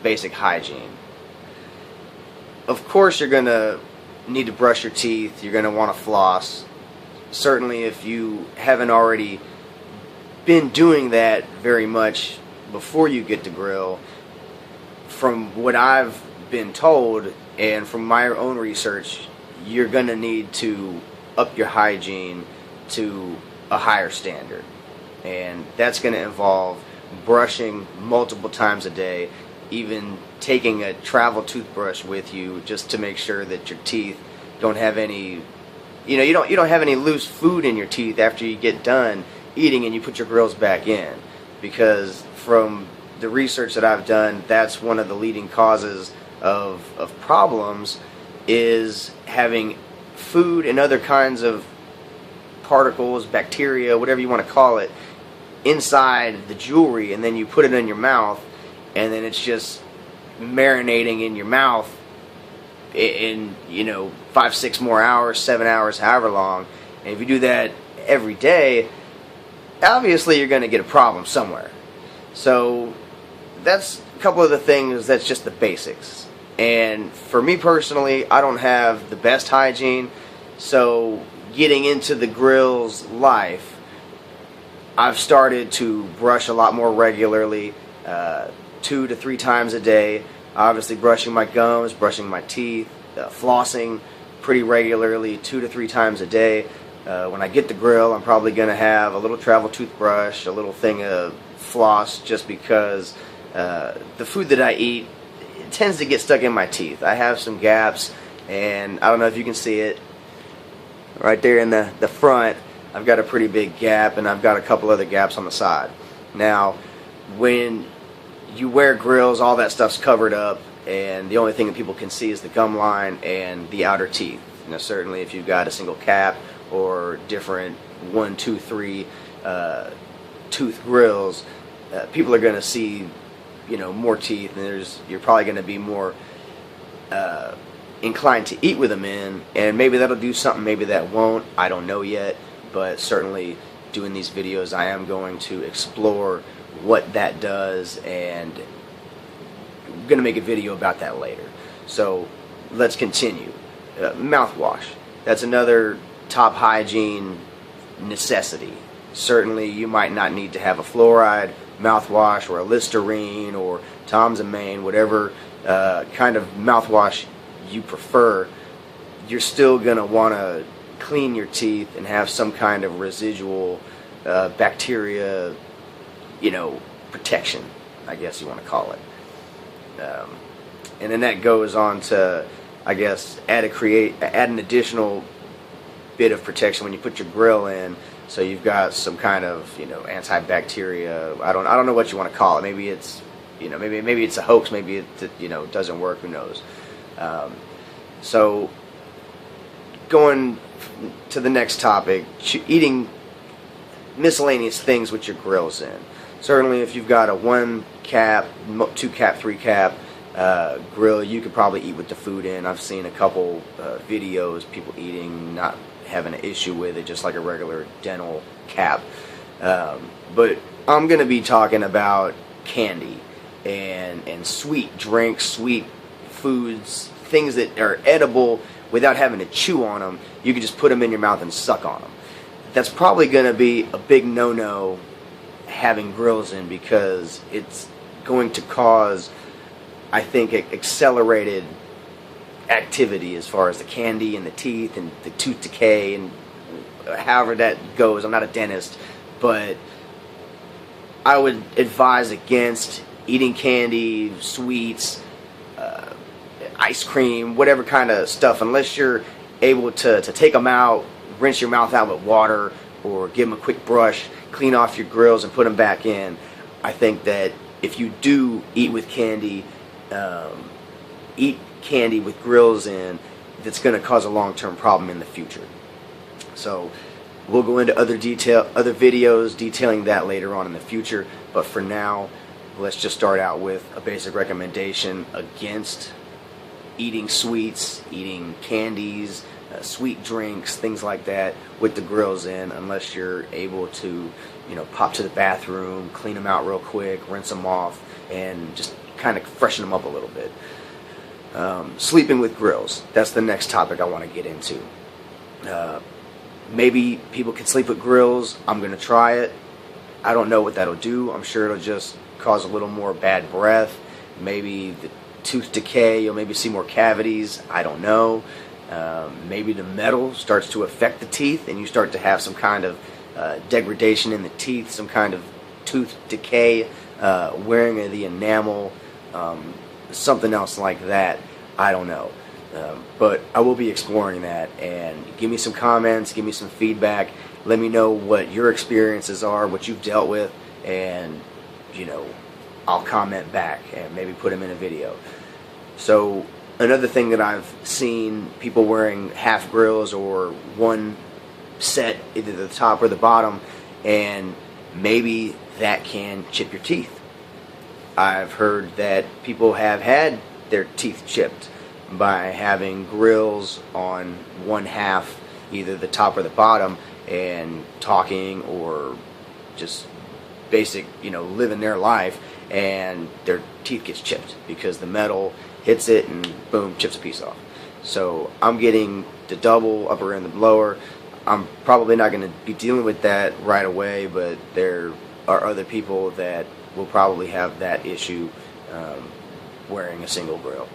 basic hygiene. Of course you're going to need to brush your teeth, you're going to want to floss. Certainly if you haven't already been doing that very much before you get to grill, from what I've been told and from my own research, you're going to need to up your hygiene to a higher standard. And that's going to involve brushing multiple times a day, even taking a travel toothbrush with you just to make sure that your teeth don't have any, you don't have any loose food in your teeth after you get done eating and you put your grills back in. Because from the research that I've done, that's one of the leading causes of problems, is having food and other kinds of particles, bacteria, whatever you want to call it, inside the jewelry, and then you put it in your mouth, and then it's just marinating in your mouth in 5, 6 more hours, 7 hours, however long. And if you do that every day, obviously you're going to get a problem somewhere. So that's a couple of the things. That's just the basics. And for me personally, I don't have the best hygiene, so getting into the Grillz life, I've started to brush a lot more regularly, 2 to 3 times a day. Obviously brushing my gums, brushing my teeth, flossing pretty regularly, 2 to 3 times a day. When I get the grill, I'm probably going to have a little travel toothbrush, a little thing of floss, just because the food that I eat, it tends to get stuck in my teeth. I have some gaps, and I don't know if you can see it right there in the front. I've got a pretty big gap, and I've got a couple other gaps on the side. Now, when you wear grills, all that stuff's covered up, and the only thing that people can see is the gum line and the outer teeth. Certainly if you've got a single cap or different 1, 2, 3 tooth grills, people are going to see more teeth, and you're probably going to be more inclined to eat with them in, and maybe that'll do something, maybe that won't. I don't know yet, but certainly doing these videos, I am going to explore what that does, and I'm going to make a video about that later. So let's continue. Mouthwash. That's another top hygiene necessity. Certainly you might not need to have a fluoride mouthwash or a Listerine or Tom's and Maine, whatever kind of mouthwash you prefer. You're still going to want to clean your teeth and have some kind of residual bacteria, protection, I guess you want to call it. And then that goes on to, I guess, add an additional bit of protection when you put your grill in. So you've got some kind of, antibacteria. I don't know what you want to call it. Maybe it's, maybe it's a hoax. Maybe it, doesn't work. Who knows? So going to the next topic, eating miscellaneous things with your grills in. Certainly if you've got a 1 cap, 2 cap, 3 cap grill, you could probably eat with the food in. I've seen a couple videos, people eating, not having an issue with it, just like a regular dental cap. But I'm going to be talking about candy and sweet drinks, sweet foods, things that are edible without having to chew on them. You can just put them in your mouth and suck on them. That's probably going to be a big no-no having grills in, because it's going to cause, I think, accelerated activity as far as the candy and the teeth and the tooth decay and however that goes. I'm not a dentist, but I would advise against eating candy, sweets, ice cream, whatever kind of stuff, unless you're able to take them out, rinse your mouth out with water, or give them a quick brush, clean off your grills and put them back in. I think that if you do eat with candy, eat candy with grills in, that's going to cause a long-term problem in the future. So we'll go into other videos detailing that later on in the future, but for now, let's just start out with a basic recommendation against eating sweets, eating candies, sweet drinks, things like that with the grills in, unless you're able to, pop to the bathroom, clean them out real quick, rinse them off, and just kind of freshen them up a little bit. Sleeping with grills. That's the next topic I want to get into. Maybe people can sleep with grills. I'm going to try it. I don't know what that'll do. I'm sure it'll just cause a little more bad breath. Maybe the tooth decay. You'll maybe see more cavities. I don't know. Maybe the metal starts to affect the teeth and you start to have some kind of degradation in the teeth, some kind of tooth decay, wearing of the enamel, something else like that. I don't know. But I will be exploring that, and give me some comments, give me some feedback, let me know what your experiences are, what you've dealt with, and I'll comment back and maybe put them in a video. So another thing that I've seen, people wearing half grills or one set, either the top or the bottom, and maybe that can chip your teeth. I've heard that people have had their teeth chipped by having grills on one half, either the top or the bottom, and talking or just basic, living their life, and their teeth gets chipped because the metal hits it and boom, chips a piece off. So I'm getting the double, upper and the lower. I'm probably not going to be dealing with that right away, but there are other people that will probably have that issue wearing a single grill.